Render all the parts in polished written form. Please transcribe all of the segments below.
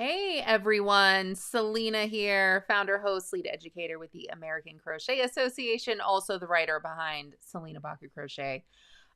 Hey everyone, Selena here, founder, host, lead educator with the American Crochet Association, also the writer behind Selena Baca Crochet.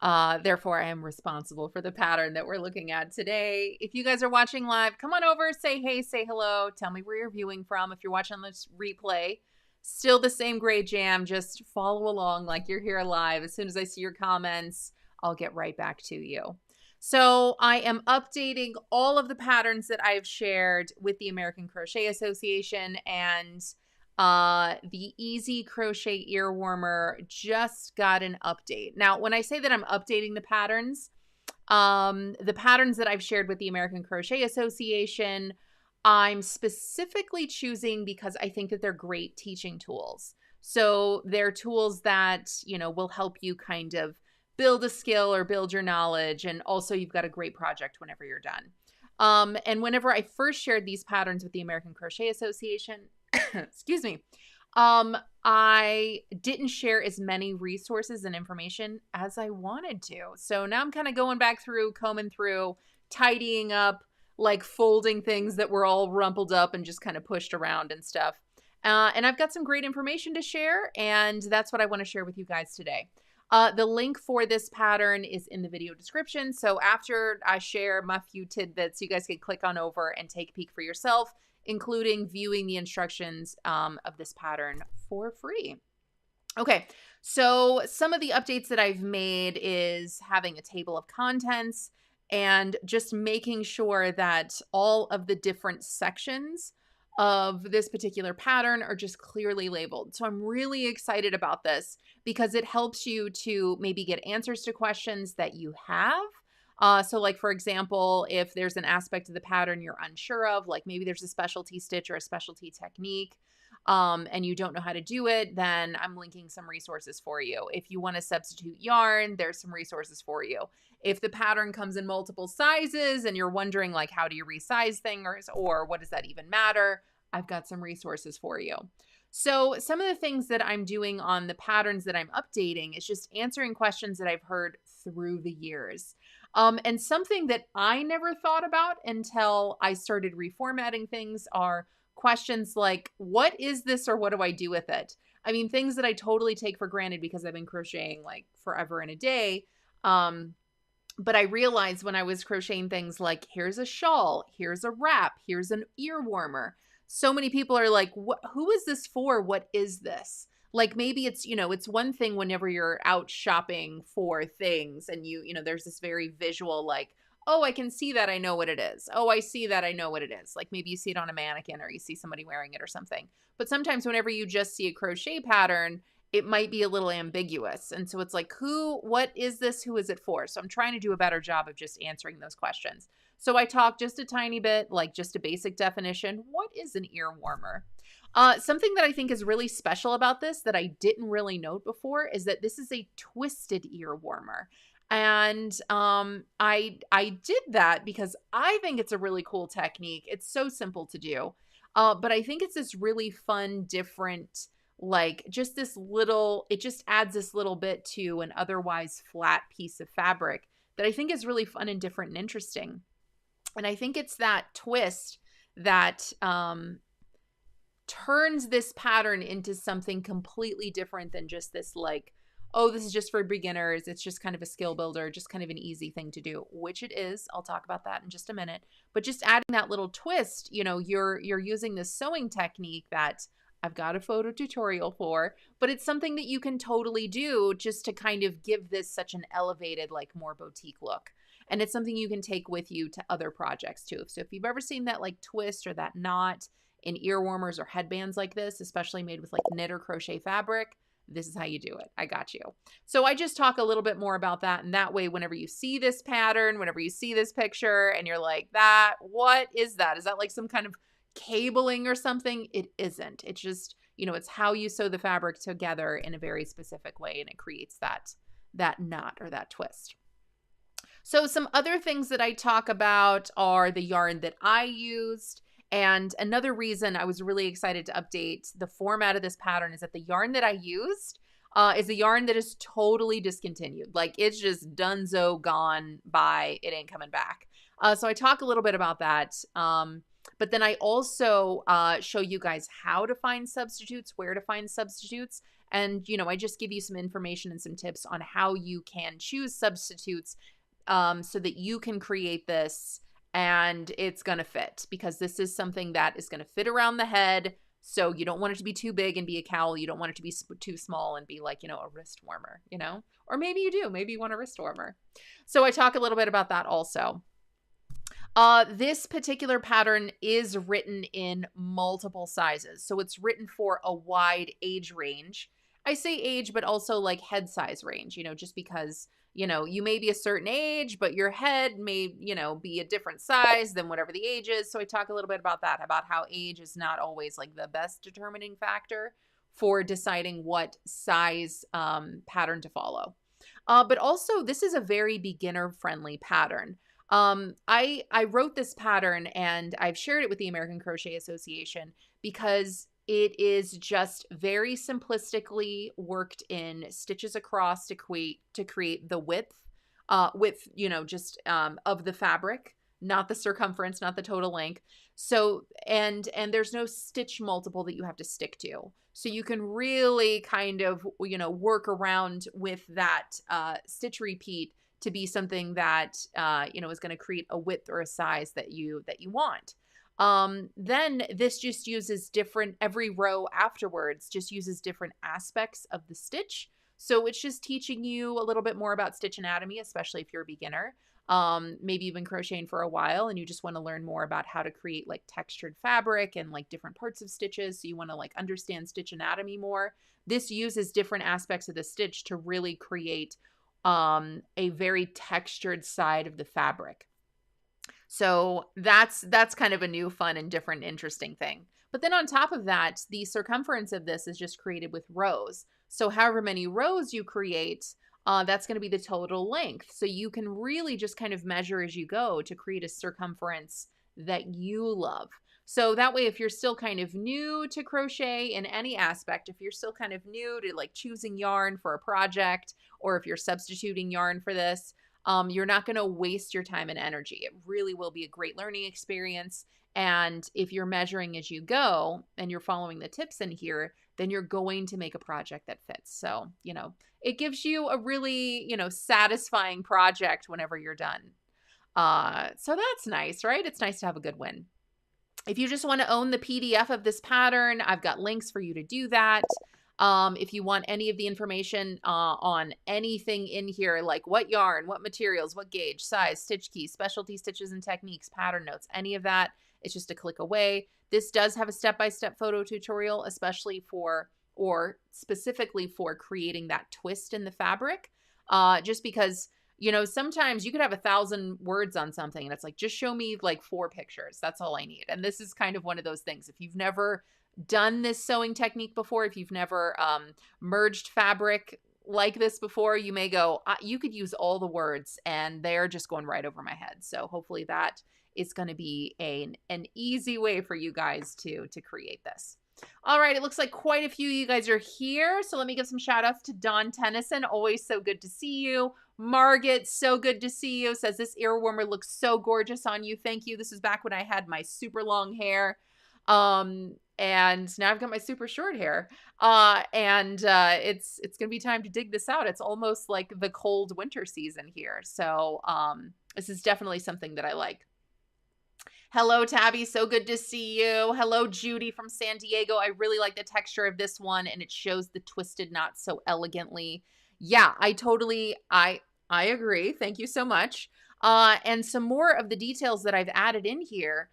Therefore, I am responsible for the pattern that we're looking at today. If you guys are watching live, come on over, say hey, say hello, tell me where you're viewing from. If you're watching this replay, still the same great jam, just follow along like you're here live. As soon as I see your comments, I'll get right back to you. So I am updating all of the patterns that I've shared with the American Crochet Association, and the Easy Crochet Ear Warmer just got an update. Now, when I say that I'm updating the patterns that I've shared with the American Crochet Association, I'm specifically choosing because I think that they're great teaching tools. So they're tools that, will help you kind of build a skill or build your knowledge. And also you've got a great project whenever you're done. And whenever I first shared these patterns with the American Crochet Association, excuse me, I didn't share as many resources and information as I wanted to. So now I'm kind of going back through, combing through, tidying up, like folding things that were all rumpled up and just kind of pushed around and stuff. And I've got some great information to share, and that's what I want to share with you guys today. The link for this pattern is in the video description. So after I share my few tidbits, you guys can click on over and take a peek for yourself, including viewing the instructions of this pattern for free. Okay, so some of the updates that I've made is having a table of contents and just making sure that all of the different sections of this particular pattern are just clearly labeled. So I'm really excited about this because it helps you to maybe get answers to questions that you have. So like, for example, if there's an aspect of the pattern you're unsure of, like maybe there's a specialty stitch or a specialty technique, and you don't know how to do it, then I'm linking some resources for you. If you want to substitute yarn, there's some resources for you. If the pattern comes in multiple sizes and you're wondering like, how do you resize things, or what does that even matter? I've got some resources for you. So some of the things that I'm doing on the patterns that I'm updating is just answering questions that I've heard through the years. And something that I never thought about until I started reformatting things are questions like, what is this or what do I do with it? I mean, things that I totally take for granted because I've been crocheting like forever and a day. But I realized when I was crocheting things like, here's a shawl, here's a wrap, here's an ear warmer. So many people are like, who is this for? What is this? Like maybe it's, it's one thing whenever you're out shopping for things and there's this very visual like, oh, I can see that. I know what it is. Oh, I see that. I know what it is. Like maybe you see it on a mannequin or you see somebody wearing it or something. But sometimes whenever you just see a crochet pattern, it might be a little ambiguous. And so it's like, what is this? Who is it for? So I'm trying to do a better job of just answering those questions. So I talked just a tiny bit, like just a basic definition. What is an ear warmer? Something that I think is really special about this that I didn't really note before is that this is a twisted ear warmer. And I did that because I think it's a really cool technique. It's so simple to do. But I think it's this really fun, different, like just this little, it just adds this little bit to an otherwise flat piece of fabric that I think is really fun and different and interesting. And I think it's that twist that turns this pattern into something completely different than just this like, oh, this is just for beginners. It's just kind of a skill builder, just kind of an easy thing to do, which it is. I'll talk about that in just a minute. But just adding that little twist, you're using this sewing technique that I've got a photo tutorial for, but it's something that you can totally do just to kind of give this such an elevated, like more boutique look. And it's something you can take with you to other projects too. So if you've ever seen that like twist or that knot in ear warmers or headbands like this, especially made with like knit or crochet fabric, this is how you do it. I got you. So I just talk a little bit more about that. And that way, whenever you see this pattern, whenever you see this picture and you're like, what is that? Is that like some kind of cabling or something? It isn't. It's just, it's how you sew the fabric together in a very specific way. And it creates that knot or that twist. So some other things that I talk about are the yarn that I used. And another reason I was really excited to update the format of this pattern is that the yarn that I used is a yarn that is totally discontinued. Like it's just donezo, gone by, it ain't coming back. So I talk a little bit about that. But then I also show you guys how to find substitutes, where to find substitutes. And, I just give you some information and some tips on how you can choose substitutes so that you can create this and it's going to fit, because this is something that is going to fit around the head. So you don't want it to be too big and be a cowl. You don't want it to be too small and be like, a wrist warmer, or maybe you do. Maybe you want a wrist warmer. So I talk a little bit about that also. This particular pattern is written in multiple sizes. So it's written for a wide age range. I say age, but also like head size range, just because you may be a certain age, but your head may, be a different size than whatever the age is. So I talk a little bit about that, about how age is not always like the best determining factor for deciding what size pattern to follow. But also, this is a very beginner-friendly pattern. I wrote this pattern and I've shared it with the American Crochet Association because it is just very simplistically worked in stitches across to create the width, just of the fabric, not the circumference, not the total length. So, and there's no stitch multiple that you have to stick to. So you can really kind of, work around with that stitch repeat to be something that, is going to create a width or a size that you want. Then this just uses every row afterwards just uses different aspects of the stitch. So it's just teaching you a little bit more about stitch anatomy, especially if you're a beginner. Maybe you've been crocheting for a while and you just want to learn more about how to create like textured fabric and like different parts of stitches. So you want to like understand stitch anatomy more. This uses different aspects of the stitch to really create a very textured side of the fabric. So that's kind of a new, fun, and different, interesting thing. But then on top of that, the circumference of this is just created with rows. So however many rows you create, that's going to be the total length. So you can really just kind of measure as you go to create a circumference that you love. So that way, if you're still kind of new to crochet in any aspect, if you're still kind of new to like choosing yarn for a project, or if you're substituting yarn for this, you're not going to waste your time and energy. It really will be a great learning experience. And if you're measuring as you go and you're following the tips in here, then you're going to make a project that fits. So, it gives you a really, satisfying project whenever you're done. So that's nice, right? It's nice to have a good win. If you just want to own the PDF of this pattern, I've got links for you to do that. If you want any of the information on anything in here, like what yarn, what materials, what gauge, size, stitch key, specialty stitches and techniques, pattern notes, any of that, it's just a click away. This does have a step-by-step photo tutorial, especially or specifically for creating that twist in the fabric. Just because, sometimes you could have 1,000 words on something and it's like, just show me like 4 pictures. That's all I need. And this is kind of one of those things. If you've never done this sewing technique before, if you've never merged fabric like this before, you may go, you could use all the words and they're just going right over my head. So hopefully that is going to be an easy way for you guys to create this. All right, it looks like quite a few of you guys are here. So let me give some shout outs to Dawn Tennyson. Always so good to see you. Margaret, so good to see you. Says this ear warmer looks so gorgeous on you. Thank you. This is back when I had my super long hair. And now I've got my super short hair. It's going to be time to dig this out. It's almost like the cold winter season here. So this is definitely something that I like. Hello, Tabby. So good to see you. Hello, Judy from San Diego. I really like the texture of this one, and it shows the twisted knot so elegantly. Yeah, I agree. Thank you so much. And some more of the details that I've added in here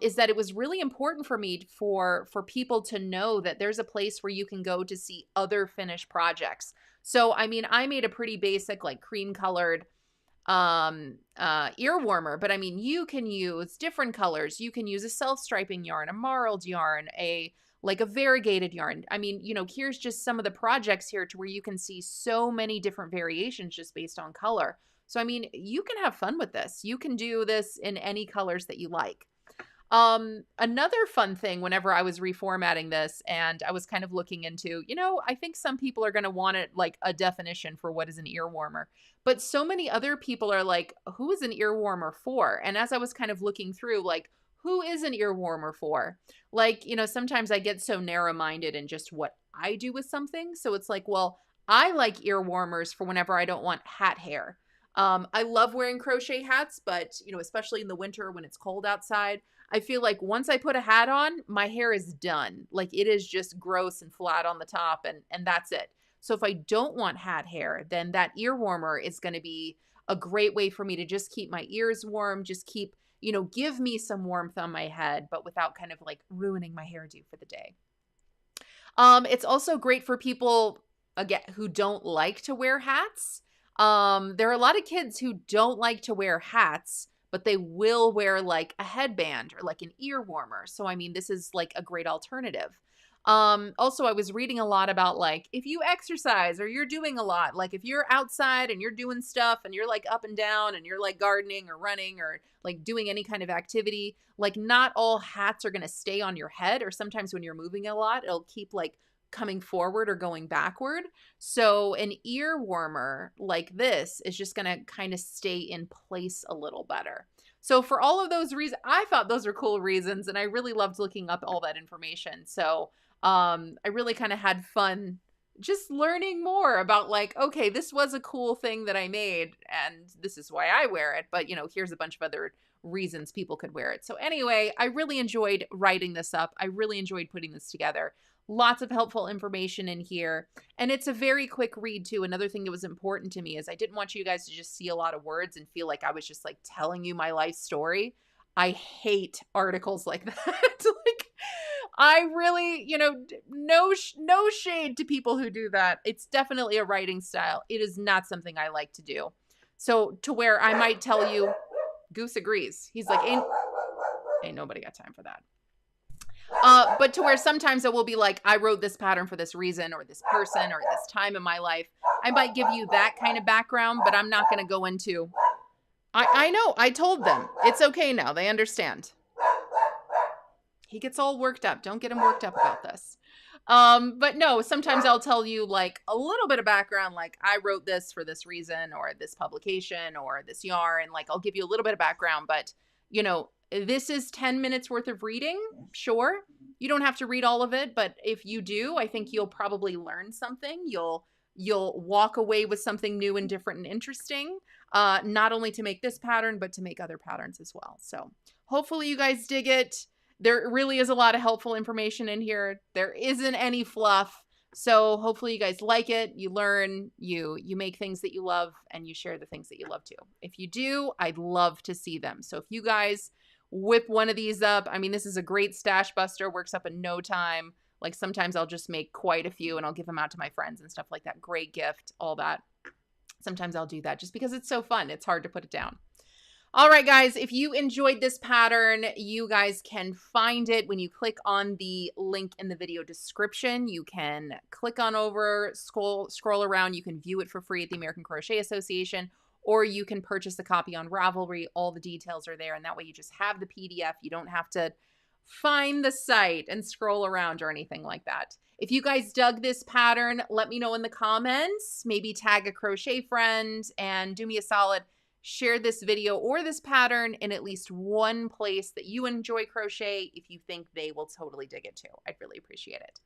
is that it was really important for me for people to know that there's a place where you can go to see other finished projects. So, I mean, I made a pretty basic, like cream colored ear warmer, but I mean, you can use different colors. You can use a self-striping yarn, a marled yarn, a variegated yarn. I mean, here's just some of the projects here to where you can see so many different variations just based on color. So, I mean, you can have fun with this. You can do this in any colors that you like. Another fun thing whenever I was reformatting this and I was kind of looking into, I think some people are going to want it like a definition for what is an ear warmer, but so many other people are like, who is an ear warmer for? And as I was kind of looking through, like, who is an ear warmer for? Like, you know, sometimes I get so narrow-minded in just what I do with something. So it's like, well, I like ear warmers for whenever I don't want hat hair. I love wearing crochet hats, but, you know, especially in the winter when it's cold outside, I feel like once I put a hat on, my hair is done. Like it is just gross and flat on the top and that's it. So if I don't want hat hair, then that ear warmer is going to be a great way for me to just keep my ears warm, just keep, you know, give me some warmth on my head, but without kind of like ruining my hairdo for the day. It's also great for people, again, who don't like to wear hats. There are a lot of kids who don't like to wear hats, but they will wear like a headband or like an ear warmer. So, I mean, this is like a great alternative. Also, I was reading a lot about like if you exercise or you're doing a lot, like if you're outside and you're doing stuff and you're like up and down and you're like gardening or running or like doing any kind of activity, like not all hats are going to stay on your head, or sometimes when you're moving a lot, it'll keep like coming forward or going backward. So an ear warmer like this is just going to kind of stay in place a little better. So for all of those reasons, I thought those were cool reasons, and I really loved looking up all that information. So I really kind of had fun just learning more about like, okay, this was a cool thing that I made and this is why I wear it. But, you know, here's a bunch of other reasons people could wear it. So anyway, I really enjoyed writing this up. I really enjoyed putting this together. Lots of helpful information in here. And it's a very quick read too. Another thing that was important to me is I didn't want you guys to just see a lot of words and feel like I was just like telling you my life story. I hate articles like that. Like, I really, you know, no shade to people who do that. It's definitely a writing style. It is not something I like to do. So to where I might tell you, Goose agrees. He's like, ain't nobody got time for that. But to where sometimes it will be like, I wrote this pattern for this reason or this person or this time in my life. I might give you that kind of background, but I'm not going to go into, I know, I told them. It's okay now. They understand. He gets all worked up. Don't get him worked up about this. But no, sometimes I'll tell you like a little bit of background, like I wrote this for this reason or this publication or this yarn. Like I'll give you a little bit of background, but you know, this is 10 minutes worth of reading. Sure. You don't have to read all of it, but if you do, I think you'll probably learn something. You'll walk away with something new and different and interesting, not only to make this pattern, but to make other patterns as well. So hopefully you guys dig it. There really is a lot of helpful information in here. There isn't any fluff. So hopefully you guys like it. You learn, you make things that you love, and you share the things that you love too. If you do, I'd love to see them. So if you guys whip one of these up, I mean, this is a great stash buster, works up in no time. Like sometimes I'll just make quite a few and I'll give them out to my friends and stuff like that. Great gift, all that. Sometimes I'll do that just because it's so fun. It's hard to put it down. All right, guys, if you enjoyed this pattern, you guys can find it when you click on the link in the video description. You can click on over, scroll around. You can view it for free at the American Crochet Association, or you can purchase a copy on Ravelry. All the details are there, and that way you just have the PDF. You don't have to find the site and scroll around or anything like that. If you guys dug this pattern, let me know in the comments. Maybe tag a crochet friend and do me a solid. Share this video or this pattern in at least one place that you enjoy crochet if you think they will totally dig it too. I'd really appreciate it.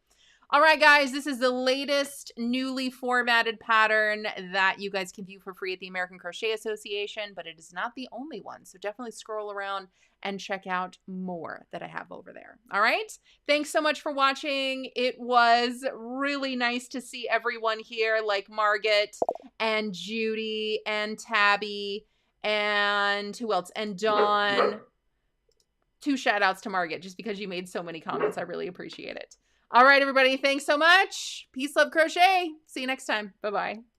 All right, guys, this is the latest newly formatted pattern that you guys can view for free at the American Crochet Association, but it is not the only one. So definitely scroll around and check out more that I have over there. All right. Thanks so much for watching. It was really nice to see everyone here, like Margaret and Judy and Tabby and who else? And Dawn. 2 shout outs to Margaret just because you made so many comments. I really appreciate it. All right, everybody. Thanks so much. Peace, love, crochet. See you next time. Bye-bye.